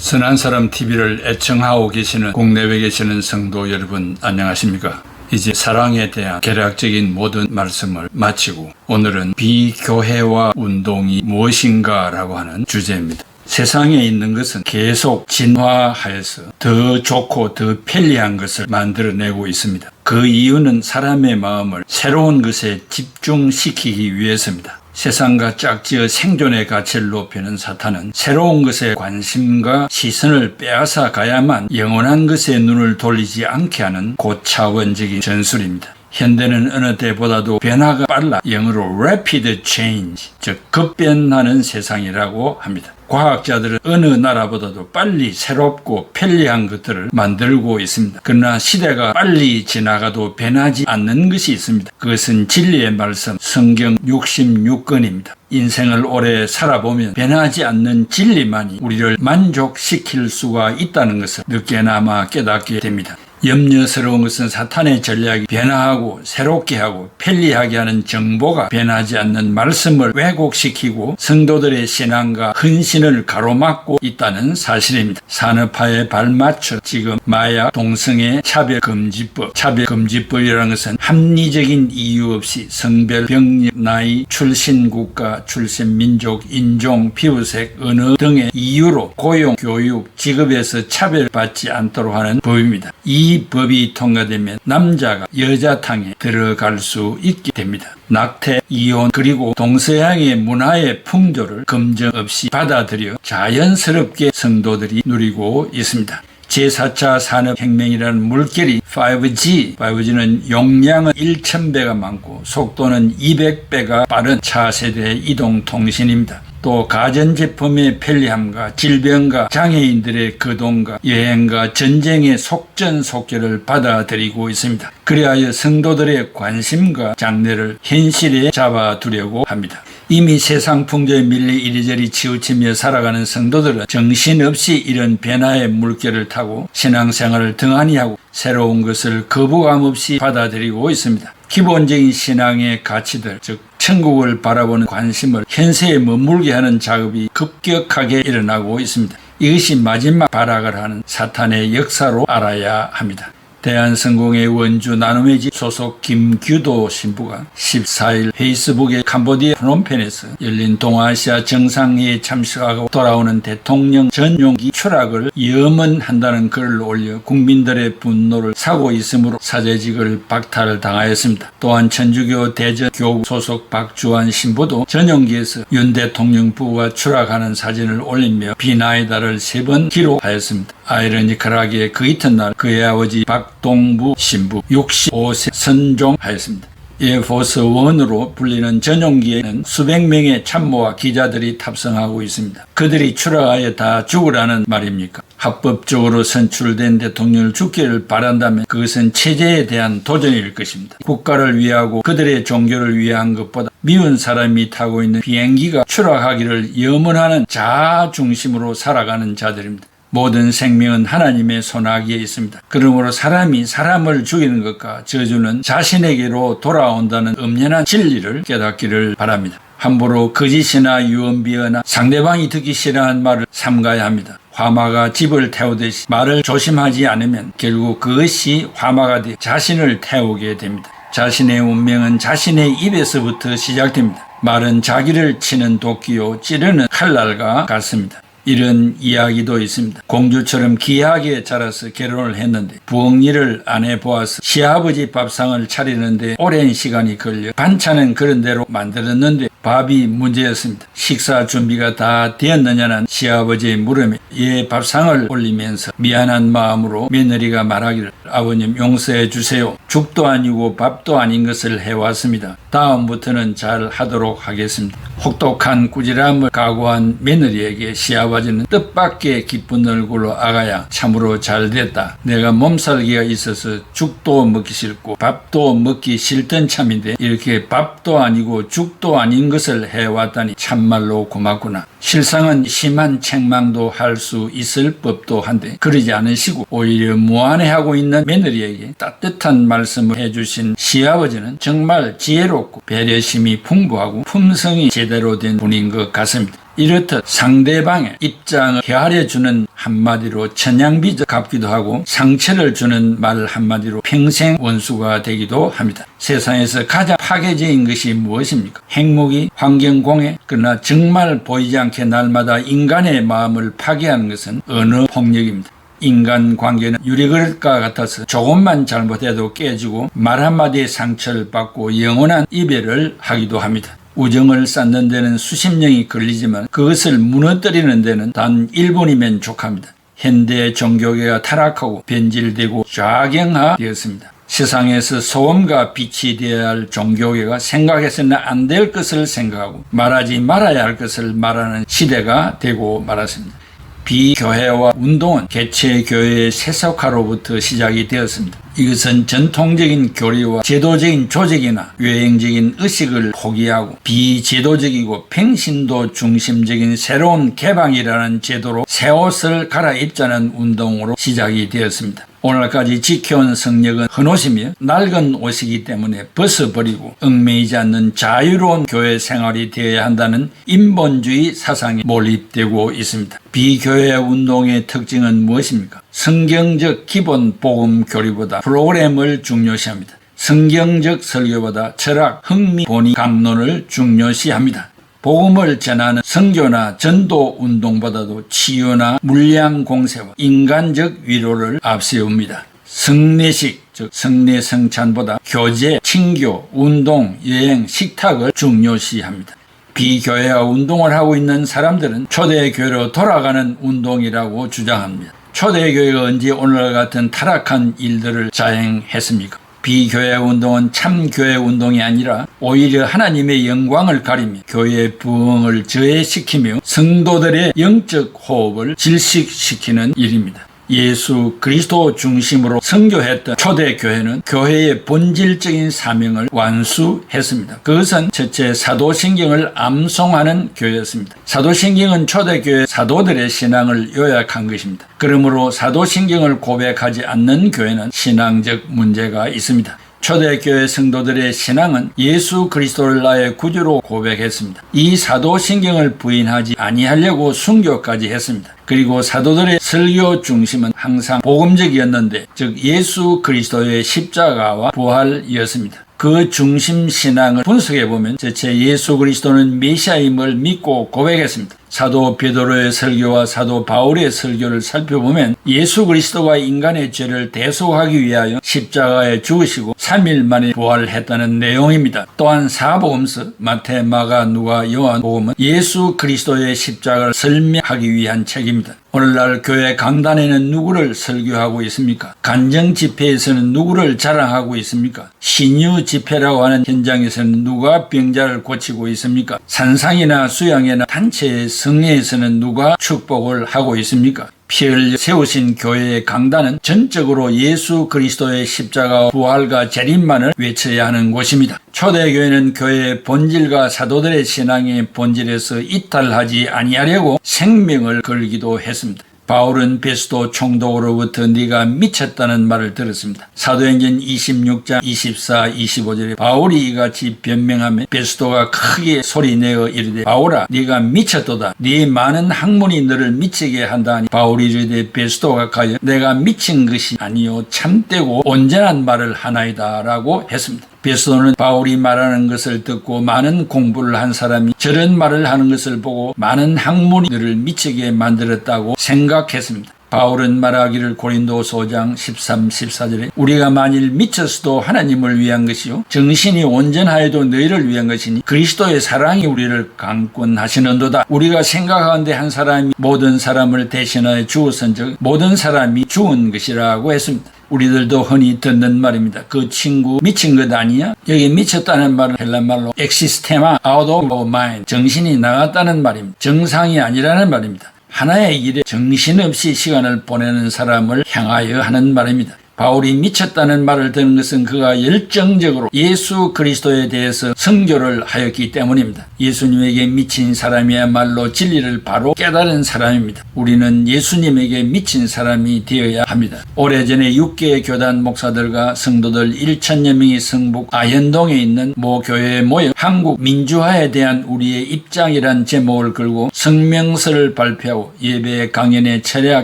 선한 사람 TV를 애청하고 계시는 국내외 계시는 성도 여러분 안녕하십니까? 이제 사랑에 대한 개략적인 모든 말씀을 마치고 오늘은 비교회와 운동이 무엇인가 라고 하는 주제입니다. 세상에 있는 것은 계속 진화하여서 더 좋고 더 편리한 것을 만들어내고 있습니다. 그 이유는 사람의 마음을 새로운 것에 집중시키기 위해서입니다. 세상과 짝지어 생존의 가치를 높이는 사탄은 새로운 것에 관심과 시선을 빼앗아 가야만 영원한 것에 눈을 돌리지 않게 하는 고차원적인 전술입니다. 현대는 어느 때보다도 변화가 빨라 영어로 rapid change, 즉 급변하는 세상이라고 합니다. 과학자들은 어느 나라보다도 빨리 새롭고 편리한 것들을 만들고 있습니다. 그러나 시대가 빨리 지나가도 변하지 않는 것이 있습니다. 그것은 진리의 말씀 성경 66권입니다. 인생을 오래 살아보면 변하지 않는 진리만이 우리를 만족시킬 수가 있다는 것을 늦게나마 깨닫게 됩니다. 염려스러운 것은 사탄의 전략이 변화하고 새롭게 하고 편리하게 하는 정보가 변하지 않는 말씀을 왜곡시키고 성도들의 신앙과 헌신을 가로막고 있다는 사실입니다. 산업화에 발맞춰 지금 마약, 동성애, 차별금지법, 차별금지법이라는 것은 합리적인 이유 없이 성별, 병력, 나이, 출신 국가, 출신 민족, 인종, 피부색, 언어 등의 이유로 고용, 교육, 직업에서 차별받지 않도록 하는 법입니다. 이 법이 통과되면 남자가 여자탕에 들어갈 수 있게 됩니다. 낙태, 이혼, 그리고 동서양의 문화의 풍조를 검증 없이 받아들여 자연스럽게 성도들이 누리고 있습니다. 제4차 산업혁명이라는 물결이 5G는 용량은 1000배가 많고 속도는 200배가 빠른 차세대 이동통신입니다. 또 가전제품의 편리함과 질병과 장애인들의 거동과 여행과 전쟁의 속전속결을 받아들이고 있습니다. 그리하여 성도들의 관심과 장래를 현실에 잡아두려고 합니다. 이미 세상 풍조에 밀려 이리저리 치우치며 살아가는 성도들은 정신없이 이런 변화의 물결을 타고 신앙생활을 등한히 하고 새로운 것을 거부감 없이 받아들이고 있습니다. 기본적인 신앙의 가치들, 즉 천국을 바라보는 관심을 현세에 머물게 하는 작업이 급격하게 일어나고 있습니다. 이것이 마지막 발악을 하는 사탄의 역사로 알아야 합니다. 대한성공회 원주 나눔의 집 소속 김규도 신부가 14일 페이스북에 캄보디아 프놈펜에서 열린 동아시아 정상회의에 참석하고 돌아오는 대통령 전용기 추락을 염원한다는 글을 올려 국민들의 분노를 사고 있으므로 사제직을 박탈을 당하였습니다. 또한 천주교 대전교구 소속 박주환 신부도 전용기에서 윤 대통령 부부가 추락하는 사진을 올리며 비나이다를 3번 기록하였습니다. 아이러니컬하게 그 이튿날 그의 아버지 박동부 신부 65세 선종하였습니다. 에어포스 1으로 불리는 전용기에는 수백 명의 참모와 기자들이 탑승하고 있습니다. 그들이 추락하여 다 죽으라는 말입니까? 합법적으로 선출된 대통령을 죽기를 바란다면 그것은 체제에 대한 도전일 것입니다. 국가를 위하고 그들의 종교를 위한 것보다 미운 사람이 타고 있는 비행기가 추락하기를 염원하는 자아 중심으로 살아가는 자들입니다. 모든 생명은 하나님의 손아귀에 있습니다. 그러므로 사람이 사람을 죽이는 것과 저주는 자신에게로 돌아온다는 엄연한 진리를 깨닫기를 바랍니다. 함부로 거짓이나 유언비어나 상대방이 듣기 싫어하는 말을 삼가야 합니다. 화마가 집을 태우듯이 말을 조심하지 않으면 결국 그것이 화마가 되어 자신을 태우게 됩니다. 자신의 운명은 자신의 입에서부터 시작됩니다. 말은 자기를 치는 도끼요 찌르는 칼날과 같습니다. 이런 이야기도 있습니다. 공주처럼 귀하게 자라서 결혼을 했는데 부엌일을 안 해보아서 시아버지 밥상을 차리는데 오랜 시간이 걸려 반찬은 그런 대로 만들었는데 밥이 문제였습니다. 식사 준비가 다 되었느냐는 시아버지의 물음에 예 밥상을 올리면서 미안한 마음으로 며느리가 말하기를 아버님 용서해 주세요. 죽도 아니고 밥도 아닌 것을 해왔습니다. 다음부터는 잘 하도록 하겠습니다. 혹독한 꾸지람을 각오한 며느리에게 시아버지는 뜻밖의 기쁜 얼굴로 아가야 참으로 잘됐다. 내가 몸살기가 있어서 죽도 먹기 싫고 밥도 먹기 싫던 참인데 이렇게 밥도 아니고 죽도 아닌 것을 해왔다니 참말로 고맙구나. 실상은 심한 책망도 할 수 있을 법도 한데 그러지 않으시고 오히려 무안해하고 있는 며느리에게 따뜻한 말씀을 해주신 시아버지는 정말 지혜롭고 배려심이 풍부하고 품성이 제대로 된 분인 것 같습니다. 이렇듯 상대방의 입장을 헤아려주는 한마디로 천냥빚을 갚기도 하고 상처를 주는 말 한마디로 평생 원수가 되기도 합니다. 세상에서 가장 파괴적인 것이 무엇입니까? 핵무기, 환경공해, 그러나 정말 보이지 않게 날마다 인간의 마음을 파괴하는 것은 언어폭력입니다. 인간관계는 유리그릇과 같아서 조금만 잘못해도 깨지고 말 한마디에 상처를 받고 영원한 이별을 하기도 합니다. 우정을 쌓는 데는 수십 년이 걸리지만 그것을 무너뜨리는 데는 단 1분이면 족합니다. 현대 종교계가 타락하고 변질되고 좌경화되었습니다. 세상에서 소음과 빛이 되어야 할 종교계가 생각해서는 안 될 것을 생각하고 말하지 말아야 할 것을 말하는 시대가 되고 말았습니다. 비교회와 운동은 개체교회의 세속화로부터 시작이 되었습니다. 이것은 전통적인 교리와 제도적인 조직이나 유행적인 의식을 포기하고 비제도적이고 평신도 중심적인 새로운 개방이라는 제도로 새 옷을 갈아입자는 운동으로 시작이 되었습니다. 오늘까지 지켜온 성역은 헌옷이며 낡은 옷이기 때문에 벗어버리고 얽매이지 않는 자유로운 교회 생활이 되어야 한다는 인본주의 사상이 몰입되고 있습니다. 비교회 운동의 특징은 무엇입니까? 성경적 기본 복음 교리보다 프로그램을 중요시합니다. 성경적 설교보다 철학, 흥미, 본의, 강론을 중요시합니다. 복음을 전하는 선교나 전도 운동보다도 치유나 물량 공세와 인간적 위로를 앞세웁니다. 성례식, 즉 성례 성찬보다 교제, 친교, 운동, 여행, 식탁을 중요시합니다. 비교회와 운동을 하고 있는 사람들은 초대교회로 돌아가는 운동이라고 주장합니다. 초대교회가 언제 오늘과 같은 타락한 일들을 자행했습니까? 비교회 운동은 참교회 운동이 아니라 오히려 하나님의 영광을 가리며 교회의 부흥을 저해시키며 성도들의 영적 호흡을 질식시키는 일입니다. 예수 그리스도 중심으로 선교했던 초대교회는 교회의 본질적인 사명을 완수했습니다. 그것은 첫째 사도신경을 암송하는 교회였습니다. 사도신경은 초대교회 사도들의 신앙을 요약한 것입니다. 그러므로 사도신경을 고백하지 않는 교회는 신앙적 문제가 있습니다. 초대교회 성도들의 신앙은 예수 그리스도를 나의 구주로 고백했습니다. 이 사도신경을 부인하지 아니하려고 순교까지 했습니다. 그리고 사도들의 설교 중심은 항상 복음적이었는데, 즉 예수 그리스도의 십자가와 부활이었습니다. 그 중심 신앙을 분석해보면 대체 예수 그리스도는 메시아임을 믿고 고백했습니다. 사도 베드로의 설교와 사도 바울의 설교를 살펴보면 예수 그리스도가 인간의 죄를 대속하기 위하여 십자가에 죽으시고 3일 만에 부활했다는 내용입니다. 또한 사복음서 마태, 마가, 누가, 요한복음은 예수 그리스도의 십자가를 설명하기 위한 책입니다. 오늘날 교회 강단에는 누구를 설교하고 있습니까? 간정 집회에서는 누구를 자랑하고 있습니까? 신유 집회라고 하는 현장에서는 누가 병자를 고치고 있습니까? 산상이나 수양이나 단체의 성회에서는 누가 축복을 하고 있습니까? 피 흘려 세우신 교회의 강단은 전적으로 예수 그리스도의 십자가 부활과 재림만을 외쳐야 하는 곳입니다. 초대교회는 교회의 본질과 사도들의 신앙의 본질에서 이탈하지 아니하려고 생명을 걸기도 했습니다. 바울은 베스도 총독으로부터 네가 미쳤다는 말을 들었습니다. 사도행전 26장 24, 25절에 바울이 이같이 변명하며 베스도가 크게 소리내어 이르되 바울아 네가 미쳤도다. 네 많은 학문이 너를 미치게 한다니. 바울이 이르되 베스도가 가여 내가 미친 것이 아니요 참되고 온전한 말을 하나이다 라고 했습니다. 베스도는 바울이 말하는 것을 듣고 많은 공부를 한 사람이 저런 말을 하는 것을 보고 많은 학문이 너를 미치게 만들었다고 생각했습니다. 바울은 말하기를 고린도서 5장 13, 14절에 우리가 만일 미쳤어도 하나님을 위한 것이요 정신이 온전하여도 너희를 위한 것이니 그리스도의 사랑이 우리를 강권하시는도다. 우리가 생각하는데 한 사람이 모든 사람을 대신하여 죽었은즉 모든 사람이 죽은 것이라고 했습니다. 우리들도 흔히 듣는 말입니다. 그 친구 미친 것 아니야? 여기 미쳤다는 말은 헬란말로 엑시스테마 아웃 오브 마인드, 정신이 나갔다는 말입니다. 정상이 아니라는 말입니다. 하나의 일에 정신없이 시간을 보내는 사람을 향하여 하는 말입니다. 바울이 미쳤다는 말을 듣는 것은 그가 열정적으로 예수 그리스도에 대해서 선교를 하였기 때문입니다. 예수님에게 미친 사람이야말로 진리를 바로 깨달은 사람입니다. 우리는 예수님에게 미친 사람이 되어야 합니다. 오래전에 6개 교단 목사들과 성도들 1,000여 명이 성북 아현동에 있는 모 교회에 모여 한국 민주화에 대한 우리의 입장이란 제목을 걸고 성명서를 발표하고 예배 강연의 철야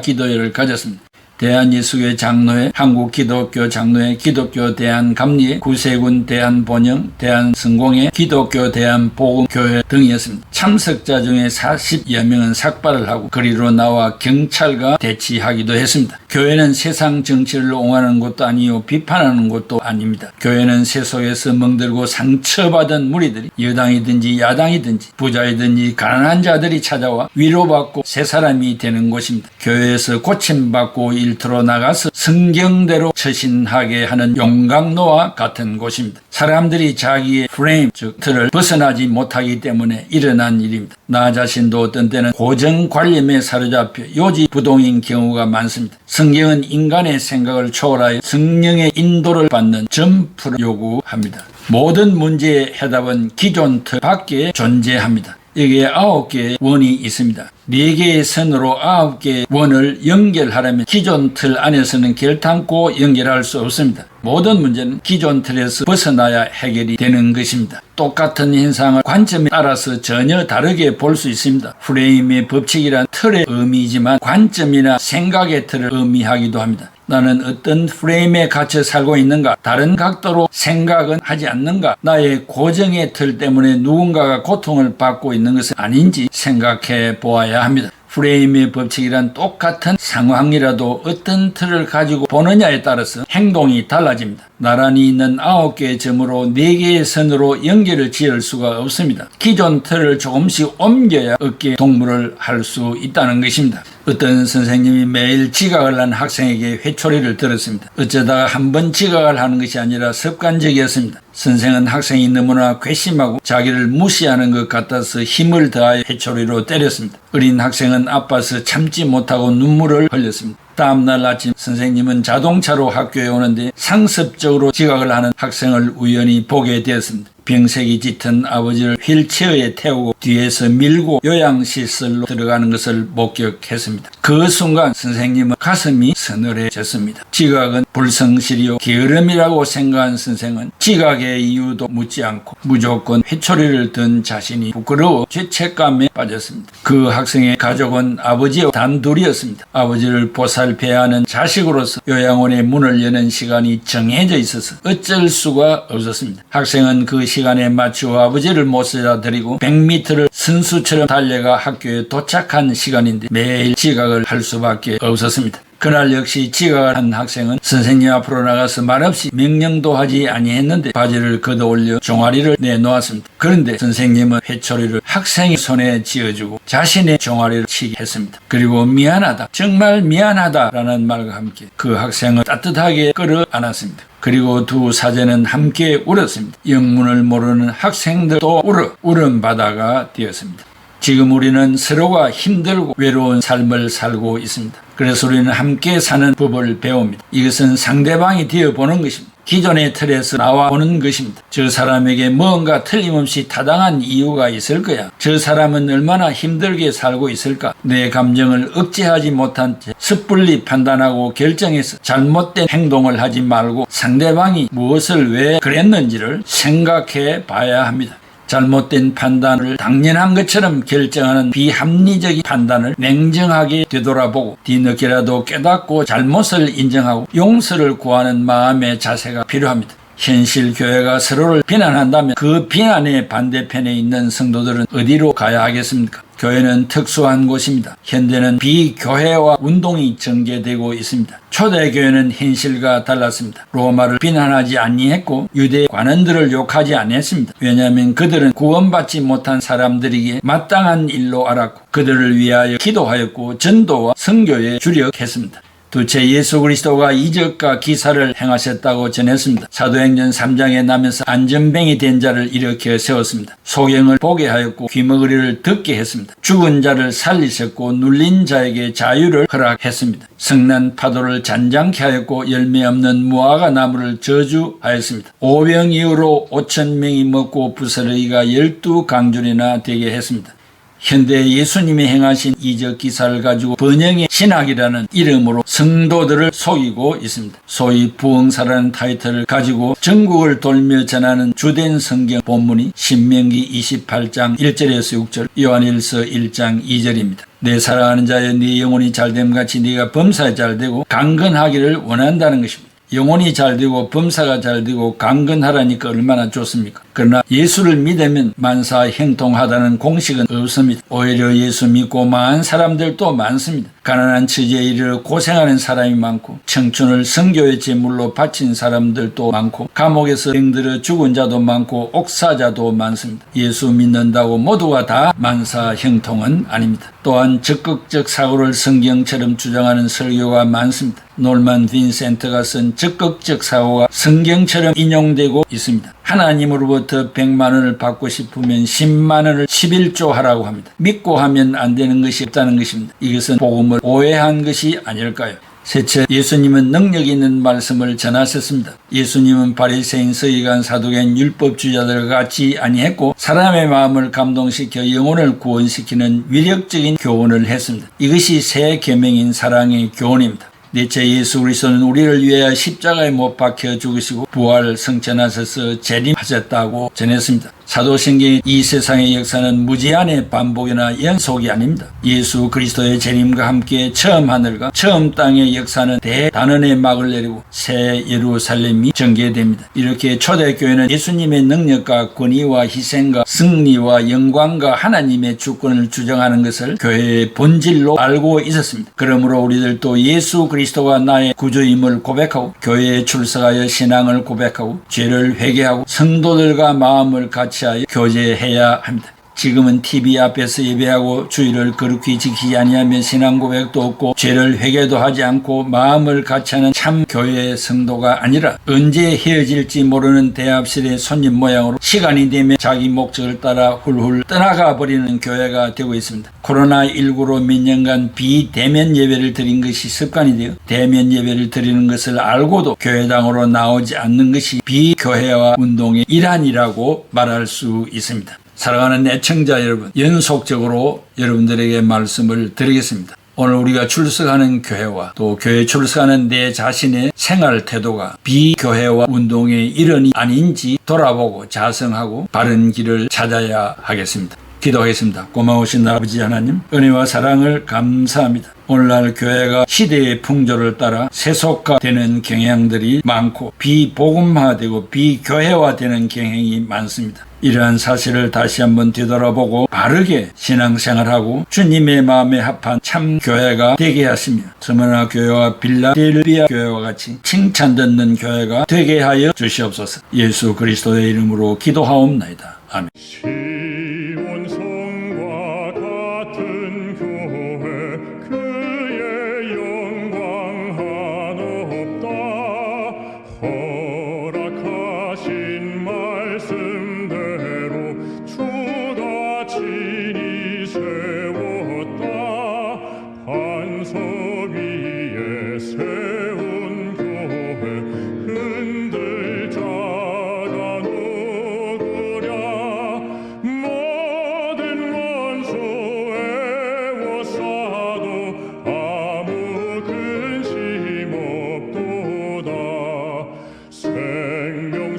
기도회를 가졌습니다. 대한예수교회 장로회, 한국기독교 장로회, 기독교 대한감리회, 구세군 대한본영, 대한성공회, 기독교 대한복음교회 등이었습니다. 참석자 중에 40여 명은 삭발을 하고 거리로 나와 경찰과 대치하기도 했습니다. 교회는 세상 정치를 옹호하는 것도 아니요 비판하는 것도 아닙니다. 교회는 세속에서 멍들고 상처받은 무리들이 여당이든지 야당이든지 부자이든지 가난한 자들이 찾아와 위로받고 새 사람이 되는 곳입니다. 교회에서 고침받고 일터로 나가서 성경대로 처신하게 하는 용광로와 같은 곳입니다. 사람들이 자기의 프레임, 즉 틀을 벗어나지 못하기 때문에 일어난 일입니다. 나 자신도 어떤 때는 고정관념에 사로잡혀 요지부동인 경우가 많습니다. 성경은 인간의 생각을 초월하여 성령의 인도를 받는 점프를 요구합니다. 모든 문제의 해답은 기존 틀 밖에 존재합니다. 여기에 9개의 원이 있습니다. 4개의 선으로 9개의 원을 연결하려면 기존 틀 안에서는 결탄코 연결할 수 없습니다. 모든 문제는 기존 틀에서 벗어나야 해결이 되는 것입니다. 똑같은 현상을 관점에 따라서 전혀 다르게 볼 수 있습니다. 프레임의 법칙이란 틀의 의미이지만 관점이나 생각의 틀을 의미하기도 합니다. 나는 어떤 프레임에 갇혀 살고 있는가? 다른 각도로 생각은 하지 않는가? 나의 고정의 틀 때문에 누군가가 고통을 받고 있는 것은 아닌지 생각해 보아야 합니다. 프레임의 법칙이란 똑같은 상황이라도 어떤 틀을 가지고 보느냐에 따라서 행동이 달라집니다. 나란히 있는 9개의 점으로 4개의 선으로 연결을 지을 수가 없습니다. 기존 틀을 조금씩 옮겨야 어깨 동무를 할 수 있다는 것입니다. 어떤 선생님이 매일 지각을 한 학생에게 회초리를 들었습니다. 어쩌다가 한 번 지각을 하는 것이 아니라 습관적이었습니다. 선생은 학생이 너무나 괘씸하고 자기를 무시하는 것 같아서 힘을 더하여 회초리로 때렸습니다. 어린 학생은 아파서 참지 못하고 눈물을 흘렸습니다. 다음날 아침 선생님은 자동차로 학교에 오는데 상습적으로 지각을 하는 학생을 우연히 보게 되었습니다. 병색이 짙은 아버지를 휠체어에 태우고 뒤에서 밀고 요양시설로 들어가는 것을 목격했습니다. 그 순간 선생님은 가슴이 서늘해졌습니다. 지각은 불성실이요 게으름이라고 생각한 선생은 지각의 이유도 묻지 않고 무조건 회초리를 든 자신이 부끄러워 죄책감에 빠졌습니다. 그 학생의 가족은 아버지와 단둘이었습니다. 아버지를 보살펴야 하는 자식으로서 요양원의 문을 여는 시간이 정해져 있어서 어쩔 수가 없었습니다. 학생은 그 시간에 맞추어 아버지를 모셔다 드리고 100m를 선수처럼 달려가 학교에 도착한 시간인데 매일 지각을 할 수밖에 없었습니다. 그날 역시 지각을 한 학생은 선생님 앞으로 나가서 말없이 명령도 하지 아니했는데 바지를 걷어올려 종아리를 내놓았습니다. 그런데 선생님은 회초리를 학생의 손에 쥐어주고 자신의 종아리를 치게 했습니다. 그리고 미안하다, 정말 미안하다라는 말과 함께 그 학생을 따뜻하게 끌어안았습니다. 그리고 두 사제는 함께 울었습니다. 영문을 모르는 학생들도 울음바다가 되었습니다. 지금 우리는 서로가 힘들고 외로운 삶을 살고 있습니다. 그래서 우리는 함께 사는 법을 배웁니다. 이것은 상대방이 되어보는 것입니다. 기존의 틀에서 나와보는 것입니다. 저 사람에게 뭔가 틀림없이 타당한 이유가 있을 거야. 저 사람은 얼마나 힘들게 살고 있을까. 내 감정을 억제하지 못한 채 섣불리 판단하고 결정해서 잘못된 행동을 하지 말고 상대방이 무엇을 왜 그랬는지를 생각해 봐야 합니다. 잘못된 판단을 당연한 것처럼 결정하는 비합리적인 판단을 냉정하게 되돌아보고 뒤늦게라도 깨닫고 잘못을 인정하고 용서를 구하는 마음의 자세가 필요합니다. 현실 교회가 서로를 비난한다면 그 비난의 반대편에 있는 성도들은 어디로 가야 하겠습니까? 교회는 특수한 곳입니다. 현대는 비교회와 운동이 전개되고 있습니다. 초대교회는 현실과 달랐습니다. 로마를 비난하지 아니했고 유대 관원들을 욕하지 않았습니다. 왜냐하면 그들은 구원받지 못한 사람들에게 마땅한 일로 알았고 그들을 위하여 기도하였고 전도와 선교에 주력했습니다. 두째 예수 그리스도가 이적과 기사를 행하셨다고 전했습니다. 사도행전 3장에 나면서 안전뱅이 된 자를 일으켜 세웠습니다. 소경을 보게 하였고 귀머거리를 듣게 했습니다. 죽은 자를 살리셨고 눌린 자에게 자유를 허락했습니다. 성난 파도를 잔잔케 하였고 열매 없는 무화과 나무를 저주하였습니다. 오병 이후로 5,000명이 먹고 부스러기가 12강줄이나 되게 했습니다. 현대 예수님이 행하신 이적 기사를 가지고 번영의 신학이라는 이름으로 성도들을 속이고 있습니다. 소위 부흥사라는 타이틀을 가지고 전국을 돌며 전하는 주된 성경 본문이 신명기 28장 1절에서 6절, 요한일서 1장 2절입니다. 내 사랑하는 자여 네 영혼이 잘됨같이 네가 범사에 잘되고 강건하기를 원한다는 것입니다. 영혼이 잘되고 범사가 잘되고 강건하라니까 얼마나 좋습니까? 그러나 예수를 믿으면 만사 형통하다는 공식은 없습니다. 오히려 예수 믿고 망한 사람들도 많습니다. 가난한 처지에 이르러 고생하는 사람이 많고 청춘을 선교의 제물로 바친 사람들도 많고 감옥에서 병들어 죽은 자도 많고 옥사자도 많습니다. 예수 믿는다고 모두가 다 만사 형통은 아닙니다. 또한 적극적 사고를 성경처럼 주장하는 설교가 많습니다. 놀만 빈센트가 쓴 적극적 사고가 성경처럼 인용되고 있습니다. 하나님으로부터 100만 원을 받고 싶으면 10만 원을 11조 하라고 합니다. 믿고 하면 안 되는 것이 없다는 것입니다. 이것은 복음을 오해한 것이 아닐까요? 셋째, 예수님은 능력 있는 말씀을 전하셨습니다. 예수님은 바리새인, 서기관, 사두개인, 율법주의자들과 같이 아니했고 사람의 마음을 감동시켜 영혼을 구원시키는 위력적인 교훈을 했습니다. 이것이 새 계명인 사랑의 교훈입니다. 넷째, 예수 그리스도는 우리를 위하여 십자가에 못 박혀 죽으시고 부활 성천하셔서 재림하셨다고 전했습니다. 사도신경의 이 세상의 역사는 무제한의 반복이나 연속이 아닙니다. 예수 그리스도의 재림과 함께 처음 하늘과 처음 땅의 역사는 대단원의 막을 내리고 새 예루살렘이 전개됩니다. 이렇게 초대교회는 예수님의 능력과 권위와 희생과 승리와 영광과 하나님의 주권을 주장하는 것을 교회의 본질로 알고 있었습니다. 그러므로 우리들도 예수 그리스도가 나의 구주임을 고백하고 교회에 출석하여 신앙을 고백하고 죄를 회개하고 성도들과 마음을 같이 하여 교제해야 합니다. 지금은 TV 앞에서 예배하고 주의를 거룩히 지키지 아니하면 신앙 고백도 없고 죄를 회개도 하지 않고 마음을 같이하는 참 교회의 성도가 아니라 언제 헤어질지 모르는 대합실의 손님 모양으로 시간이 되면 자기 목적을 따라 훌훌 떠나가 버리는 교회가 되고 있습니다. 코로나19로 몇 년간 비대면 예배를 드린 것이 습관이 되어 대면 예배를 드리는 것을 알고도 교회당으로 나오지 않는 것이 비교회화 운동의 일환이라고 말할 수 있습니다. 사랑하는 애청자 여러분, 연속적으로 여러분들에게 말씀을 드리겠습니다. 오늘 우리가 출석하는 교회와 또 교회에 출석하는 내 자신의 생활 태도가 비교회화 운동의 일원이 아닌지 돌아보고 자성하고 바른 길을 찾아야 하겠습니다. 기도하겠습니다. 고마우신 아버지 하나님, 은혜와 사랑을 감사합니다. 오늘날 교회가 시대의 풍조를 따라 세속화되는 경향들이 많고 비복음화되고 비교회화되는 경향이 많습니다. 이러한 사실을 다시 한번 되돌아보고 바르게 신앙생활하고 주님의 마음에 합한 참 교회가 되게 하시며 스무나 교회와 빌라델비아 교회와 같이 칭찬 듣는 교회가 되게 하여 주시옵소서. 예수 그리스도의 이름으로 기도하옵나이다. 아멘.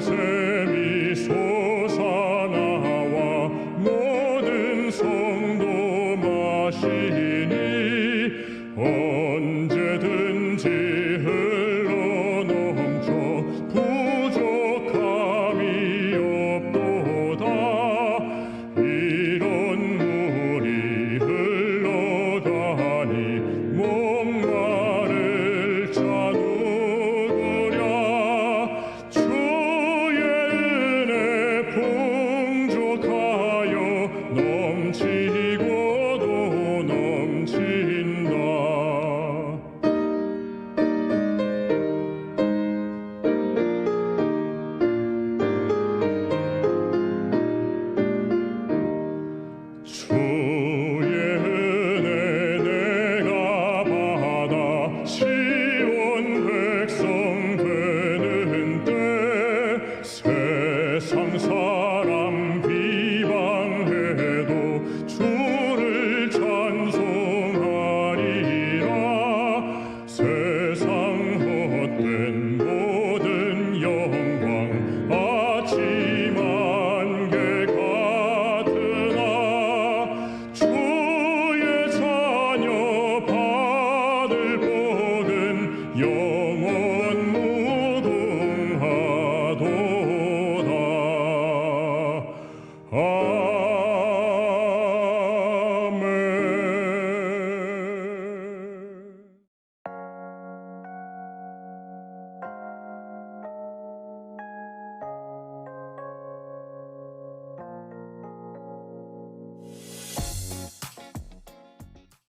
생명샘이 솟아나와 모든 성